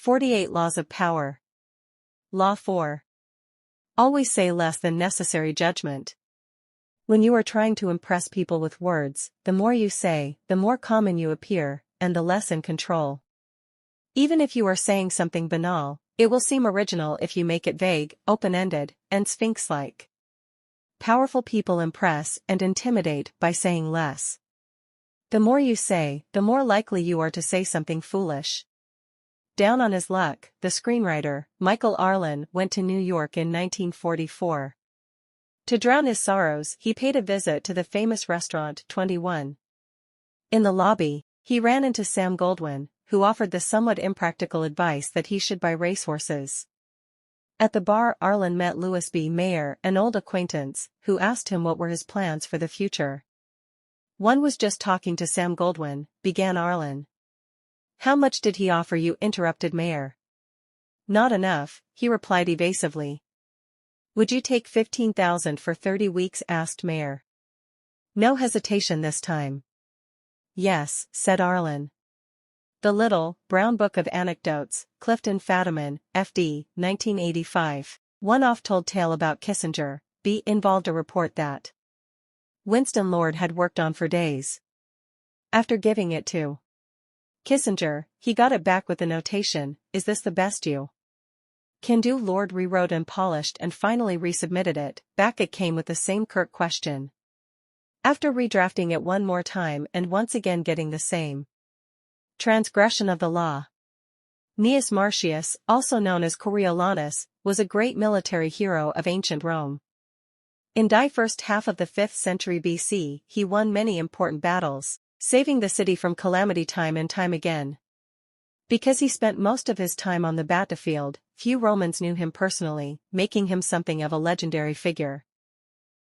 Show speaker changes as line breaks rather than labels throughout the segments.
48 Laws of Power. Law 4. Always say less than necessary judgment. When you are trying to impress people with words, the more you say, the more common you appear, and the less in control. Even if you are saying something banal, it will seem original if you make it vague, open-ended, and sphinx-like. Powerful people impress and intimidate by saying less. The more you say, the more likely you are to say something foolish. Down on his luck, the screenwriter, Michael Arlen, went to New York in 1944. To drown his sorrows, he paid a visit to the famous restaurant 21. In the lobby, he ran into Sam Goldwyn, who offered the somewhat impractical advice that he should buy racehorses. At the bar, Arlen met Louis B. Mayer, an old acquaintance, who asked him what were his plans for the future. "One was just talking to Sam Goldwyn," began Arlen. "How much did he offer you?" interrupted Mayer. "Not enough," he replied evasively. "Would you take 15,000 for 30 weeks?" asked Mayer. No hesitation this time. "Yes," said Arlen. The Little, Brown Book of Anecdotes, Clifton Fadiman, F.D., 1985. One oft-told tale about Kissinger, B. involved a report that Winston Lord had worked on for days. After giving it to Kissinger, he got it back with the notation, "Is this the best you can do?" Lord rewrote and polished and finally resubmitted it. Back it came with the same curt question. After redrafting it one more time and once again getting the same transgression of the law. Gnaeus Marcius, also known as Coriolanus, was a great military hero of ancient Rome. In the first half of the 5th century BC, he won many important battles, saving the city from calamity time and time again. Because he spent most of his time on the battlefield, few Romans knew him personally, making him something of a legendary figure.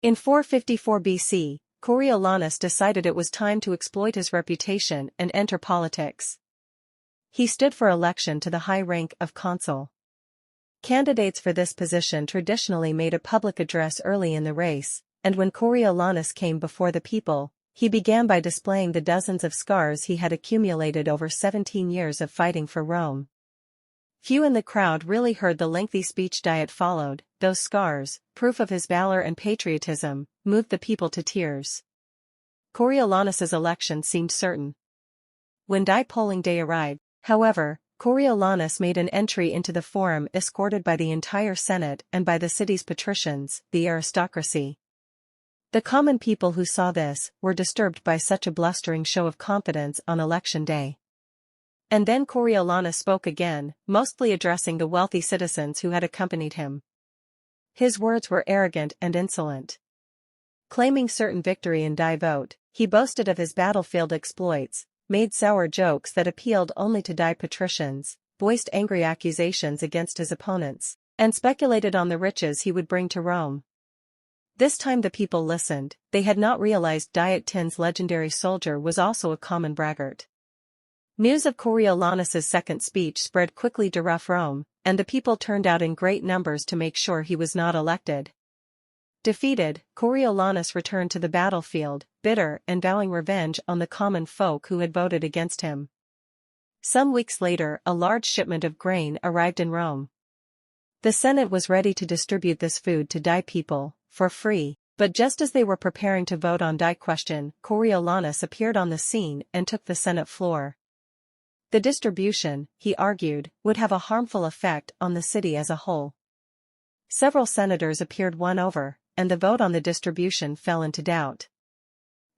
In 454 BC, Coriolanus decided it was time to exploit his reputation and enter politics. He stood for election to the high rank of consul. Candidates for this position traditionally made a public address early in the race, and when Coriolanus came before the people, he began by displaying the dozens of scars he had accumulated over 17 years of fighting for Rome. Few in the crowd really heard the lengthy speech that followed. Those scars, proof of his valor and patriotism, moved the people to tears. Coriolanus's election seemed certain. When polling day arrived, however, Coriolanus made an entry into the forum escorted by the entire Senate and by the city's patricians, the aristocracy. The common people who saw this were disturbed by such a blustering show of confidence on election day. And then Coriolanus spoke again, mostly addressing the wealthy citizens who had accompanied him. His words were arrogant and insolent. Claiming certain victory in die vote, he boasted of his battlefield exploits, made sour jokes that appealed only to die patricians, voiced angry accusations against his opponents, and speculated on the riches he would bring to Rome. This time the people listened. They had not realized Diotin's legendary soldier was also a common braggart. News of Coriolanus's second speech spread quickly to rough Rome, and the people turned out in great numbers to make sure he was not elected. Defeated, Coriolanus returned to the battlefield, bitter and vowing revenge on the common folk who had voted against him. Some weeks later, a large shipment of grain arrived in Rome. The Senate was ready to distribute this food to die people, for free, but just as they were preparing to vote on die question, Coriolanus appeared on the scene and took the Senate floor. The distribution, he argued, would have a harmful effect on the city as a whole. Several senators appeared won over, and the vote on the distribution fell into doubt.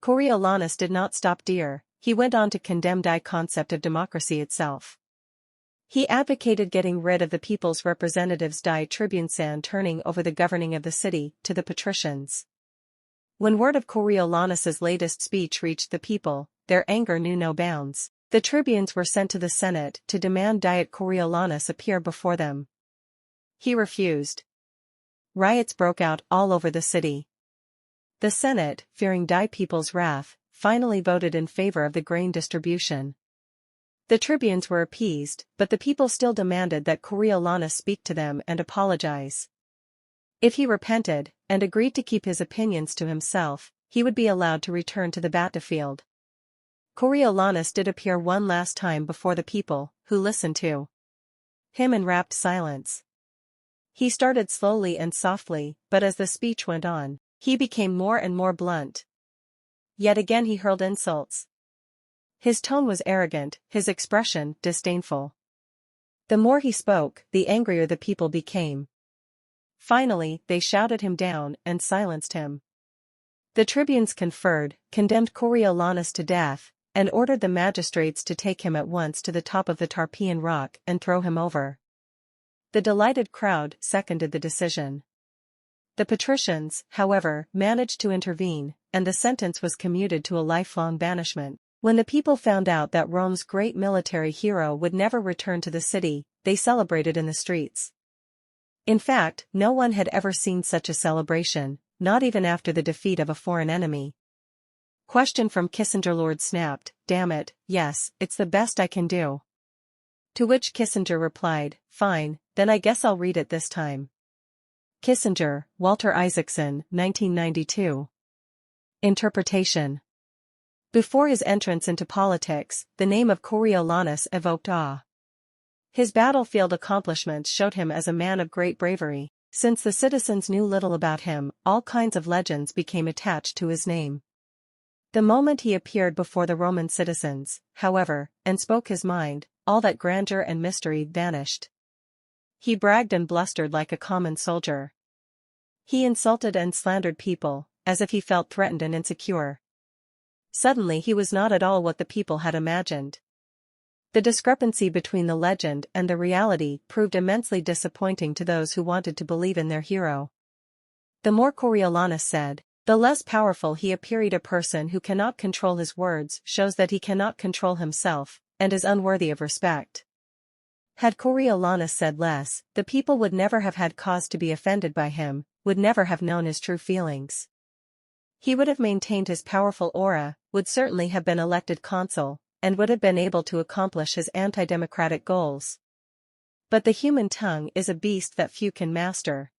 Coriolanus did not stop there. He went on to condemn the concept of democracy itself. He advocated getting rid of the people's representatives tribunes and turning over the governing of the city to the patricians. When word of Coriolanus's latest speech reached the people, their anger knew no bounds. The tribunes were sent to the Senate to demand Coriolanus appear before them. He refused. Riots broke out all over the city. The Senate, fearing people's wrath, finally voted in favor of the grain distribution. The tribunes were appeased, but the people still demanded that Coriolanus speak to them and apologize. If he repented, and agreed to keep his opinions to himself, he would be allowed to return to the battlefield. Coriolanus did appear one last time before the people, who listened to him in rapt silence. He started slowly and softly, but as the speech went on, he became more and more blunt. Yet again he hurled insults. His tone was arrogant, his expression disdainful. The more he spoke, the angrier the people became. Finally, they shouted him down and silenced him. The tribunes conferred, condemned Coriolanus to death, and ordered the magistrates to take him at once to the top of the Tarpeian rock and throw him over. The delighted crowd seconded the decision. The patricians, however, managed to intervene, and the sentence was commuted to a lifelong banishment. When the people found out that Rome's great military hero would never return to the city, they celebrated in the streets. In fact, no one had ever seen such a celebration, not even after the defeat of a foreign enemy. Question from Kissinger. Lord snapped, "Damn it, yes, it's the best I can do." To which Kissinger replied, "Fine, then I guess I'll read it this time." Kissinger, Walter Isaacson, 1992. Interpretation. Before his entrance into politics, the name of Coriolanus evoked awe. His battlefield accomplishments showed him as a man of great bravery. Since the citizens knew little about him, all kinds of legends became attached to his name. The moment he appeared before the Roman citizens, however, and spoke his mind, all that grandeur and mystery vanished. He bragged and blustered like a common soldier. He insulted and slandered people, as if he felt threatened and insecure. Suddenly he was not at all what the people had imagined. The discrepancy between the legend and the reality proved immensely disappointing to those who wanted to believe in their hero. The more Coriolanus said, the less powerful he appeared. A person who cannot control his words shows that he cannot control himself, and is unworthy of respect. Had Coriolanus said less, the people would never have had cause to be offended by him, would never have known his true feelings. He would have maintained his powerful aura, would certainly have been elected consul, and would have been able to accomplish his anti-democratic goals. But the human tongue is a beast that few can master.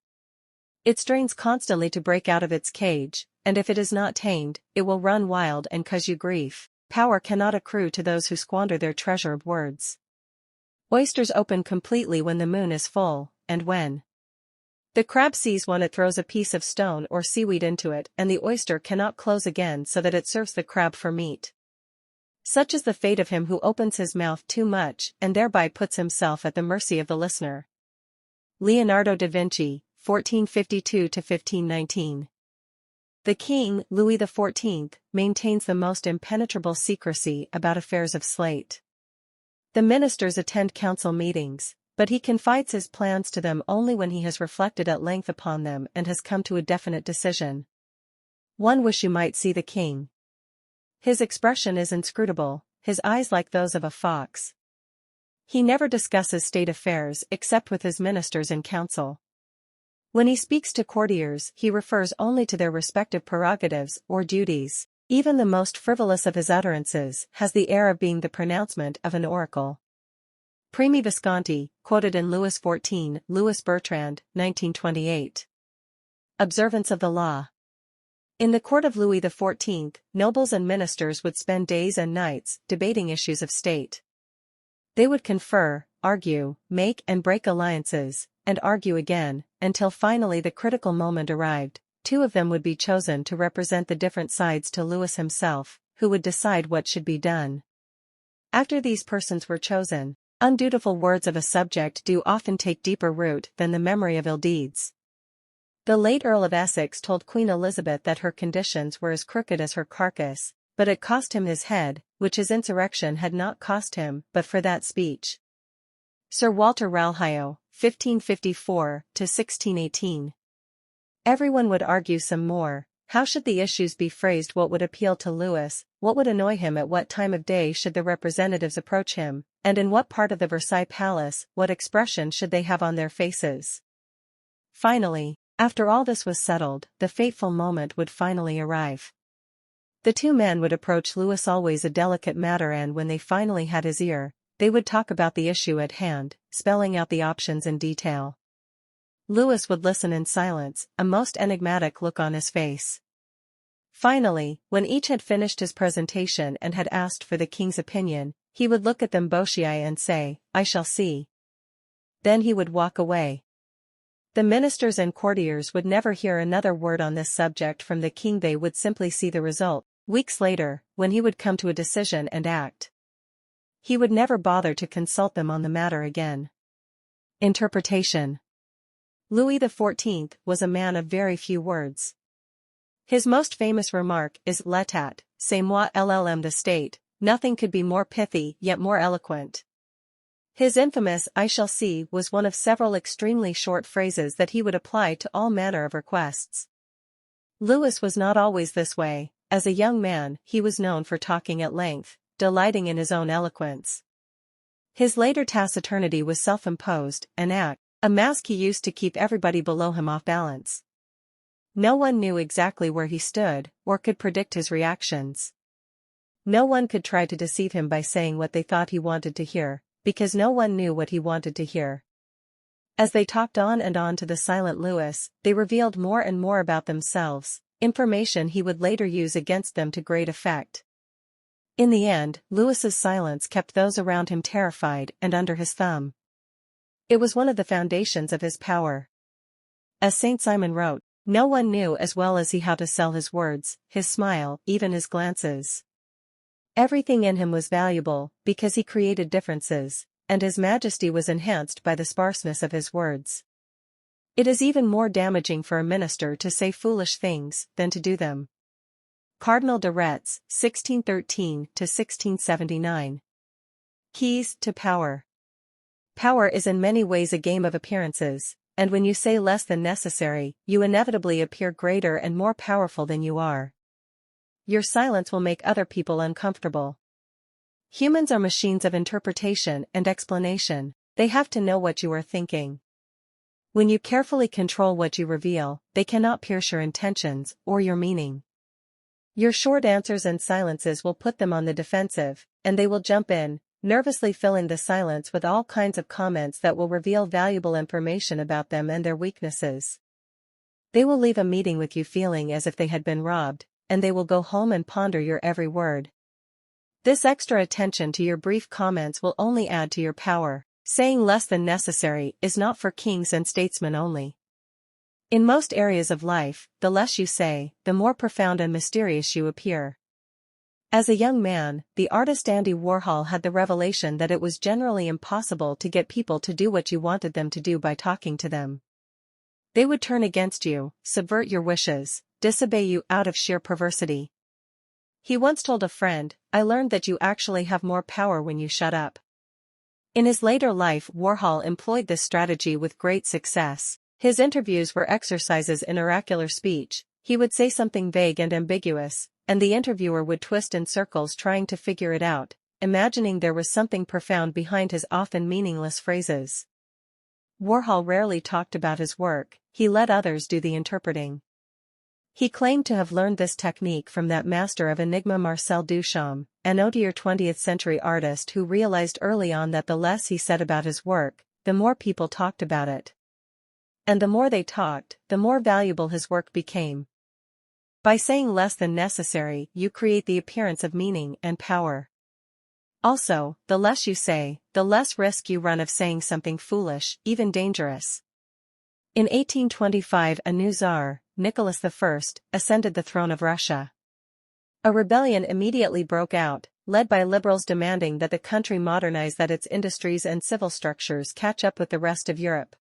It strains constantly to break out of its cage, and if it is not tamed, it will run wild and cause you grief. Power cannot accrue to those who squander their treasure of words. Oysters open completely when the moon is full, and when the crab sees one, it throws a piece of stone or seaweed into it, and the oyster cannot close again so that it serves the crab for meat. Such is the fate of him who opens his mouth too much and thereby puts himself at the mercy of the listener. Leonardo da Vinci, 1452–1519. The king, Louis XIV, maintains the most impenetrable secrecy about affairs of state. The ministers attend council meetings, but he confides his plans to them only when he has reflected at length upon them and has come to a definite decision. One wish you might see the king. His expression is inscrutable, his eyes like those of a fox. He never discusses state affairs except with his ministers in council. When he speaks to courtiers, he refers only to their respective prerogatives or duties. Even the most frivolous of his utterances has the air of being the pronouncement of an oracle. Primi Visconti, quoted in Louis XIV, Louis Bertrand, 1928. Observance of the law. In the court of Louis XIV, nobles and ministers would spend days and nights debating issues of state. They would confer, argue, make and break alliances, and argue again, until finally the critical moment arrived. Two of them would be chosen to represent the different sides to Louis himself, who would decide what should be done. After these persons were chosen, undutiful words of a subject do often take deeper root than the memory of ill deeds. The late Earl of Essex told Queen Elizabeth that her conditions were as crooked as her carcass, but it cost him his head, which his insurrection had not cost him but for that speech. Sir Walter Raleigh, 1554–1618. Everyone would argue some more. How should the issues be phrased? What would appeal to Louis? What would annoy him? At what time of day should the representatives approach him? And in what part of the Versailles Palace? What expression should they have on their faces? Finally, after all this was settled, the fateful moment would finally arrive. The two men would approach Louis, always a delicate matter, and when they finally had his ear, they would talk about the issue at hand, spelling out the options in detail. Louis would listen in silence, a most enigmatic look on his face. Finally, when each had finished his presentation and had asked for the king's opinion, he would look at them, Boschie, and say, "I shall see." Then he would walk away. The ministers and courtiers would never hear another word on this subject from the king. They would simply see the result. Weeks later, when he would come to a decision and act, he would never bother to consult them on the matter again. Interpretation. Louis XIV was a man of very few words. His most famous remark is "L'état, c'est moi l'homme de state." Nothing could be more pithy yet more eloquent. His infamous "I shall see" was one of several extremely short phrases that he would apply to all manner of requests. Louis was not always this way. As a young man, he was known for talking at length, delighting in his own eloquence. His later taciturnity was self-imposed, an act, a mask he used to keep everybody below him off balance. No one knew exactly where he stood, or could predict his reactions. No one could try to deceive him by saying what they thought he wanted to hear, because no one knew what he wanted to hear. As they talked on and on to the silent Louis, they revealed more and more about themselves, information he would later use against them to great effect. In the end, Louis's silence kept those around him terrified and under his thumb. It was one of the foundations of his power. As Saint Simon wrote, no one knew as well as he how to sell his words, his smile, even his glances. Everything in him was valuable, because he created differences, and his majesty was enhanced by the sparseness of his words. It is even more damaging for a minister to say foolish things than to do them. Cardinal de Retz, 1613–1679. Keys to Power. Power is in many ways a game of appearances, and when you say less than necessary, you inevitably appear greater and more powerful than you are. Your silence will make other people uncomfortable. Humans are machines of interpretation and explanation. They have to know what you are thinking. When you carefully control what you reveal, they cannot pierce your intentions or your meaning. Your short answers and silences will put them on the defensive, and they will jump in, nervously filling the silence with all kinds of comments that will reveal valuable information about them and their weaknesses. They will leave a meeting with you feeling as if they had been robbed, and they will go home and ponder your every word. This extra attention to your brief comments will only add to your power. Saying less than necessary is not for kings and statesmen only. In most areas of life, the less you say, the more profound and mysterious you appear. As a young man, the artist Andy Warhol had the revelation that it was generally impossible to get people to do what you wanted them to do by talking to them. They would turn against you, subvert your wishes, disobey you out of sheer perversity. He once told a friend, "I learned that you actually have more power when you shut up." In his later life, Warhol employed this strategy with great success. His interviews were exercises in oracular speech. He would say something vague and ambiguous, and the interviewer would twist in circles trying to figure it out, imagining there was something profound behind his often meaningless phrases. Warhol rarely talked about his work, he let others do the interpreting. He claimed to have learned this technique from that master of enigma Marcel Duchamp, an auteur 20th-century artist who realized early on that the less he said about his work, the more people talked about it. And the more they talked, the more valuable his work became. By saying less than necessary, you create the appearance of meaning and power. Also, the less you say, the less risk you run of saying something foolish, even dangerous. In 1825, a new Tsar, Nicholas I, ascended the throne of Russia. A rebellion immediately broke out, led by liberals demanding that the country modernize, that its industries and civil structures catch up with the rest of Europe.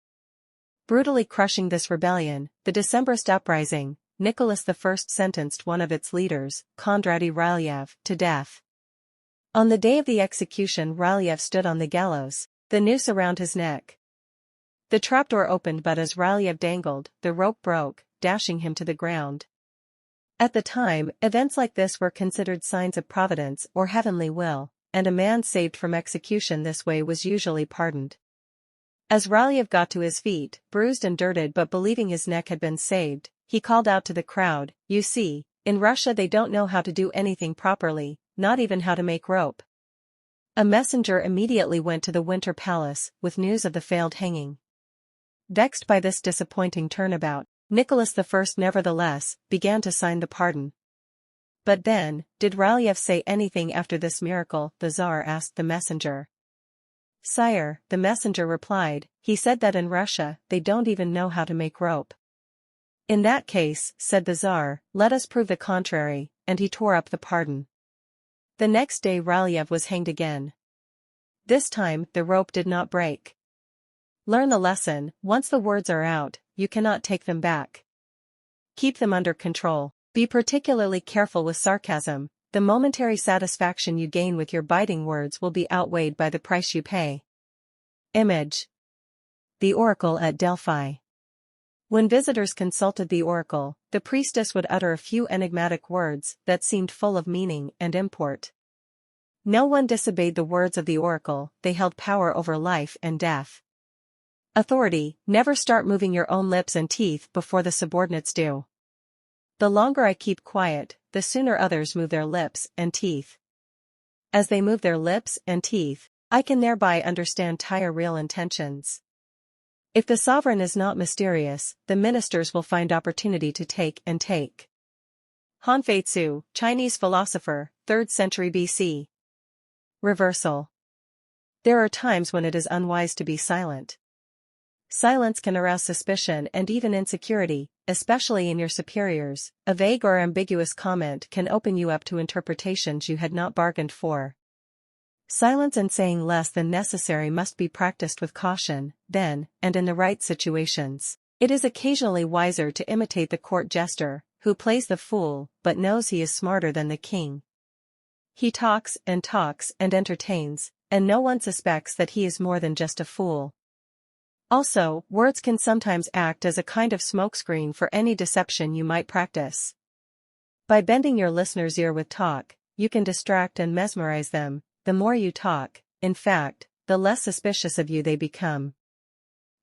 Brutally crushing this rebellion, the Decembrist uprising, Nicholas I sentenced one of its leaders, Kondraty Rylyev, to death. On the day of the execution, Rylyev stood on the gallows, the noose around his neck. The trapdoor opened, but as Rylyev dangled, the rope broke, dashing him to the ground. At the time, events like this were considered signs of providence or heavenly will, and a man saved from execution this way was usually pardoned. As Rylyev got to his feet, bruised and dirted but believing his neck had been saved, he called out to the crowd, "You see, in Russia they don't know how to do anything properly, not even how to make rope." A messenger immediately went to the Winter Palace with news of the failed hanging. Vexed by this disappointing turnabout, Nicholas I nevertheless began to sign the pardon. But then, did Rylyev say anything after this miracle? The Tsar asked the messenger. Sire, the messenger replied, he said that in Russia, they don't even know how to make rope. In that case, said the Tsar, let us prove the contrary, and he tore up the pardon. The next day Raliev was hanged again. This time, the rope did not break. Learn the lesson, once the words are out, you cannot take them back. Keep them under control. Be particularly careful with sarcasm. The momentary satisfaction you gain with your biting words will be outweighed by the price you pay. Image. The Oracle at Delphi. When visitors consulted the oracle, the priestess would utter a few enigmatic words that seemed full of meaning and import. No one disobeyed the words of the oracle, they held power over life and death. Authority, never start moving your own lips and teeth before the subordinates do. The longer I keep quiet, the sooner others move their lips and teeth. As they move their lips and teeth, I can thereby understand their real intentions. If the sovereign is not mysterious, the ministers will find opportunity to take and take. Han Feizu, Chinese philosopher, 3rd century BC. Reversal. There are times when it is unwise to be silent. Silence can arouse suspicion and even insecurity, especially in your superiors. A vague or ambiguous comment can open you up to interpretations you had not bargained for. Silence and saying less than necessary must be practiced with caution, then, and in the right situations. It is occasionally wiser to imitate the court jester, who plays the fool, but knows he is smarter than the king. He talks and entertains, and no one suspects that he is more than just a fool. Also, words can sometimes act as a kind of smokescreen for any deception you might practice. By bending your listener's ear with talk, you can distract and mesmerize them. The more you talk, in fact, the less suspicious of you they become.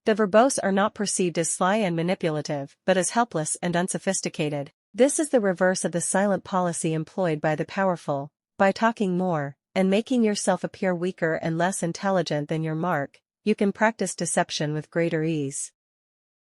The verbose are not perceived as sly and manipulative, but as helpless and unsophisticated. This is the reverse of the silent policy employed by the powerful. By talking more, and making yourself appear weaker and less intelligent than your mark, you can practice deception with greater ease.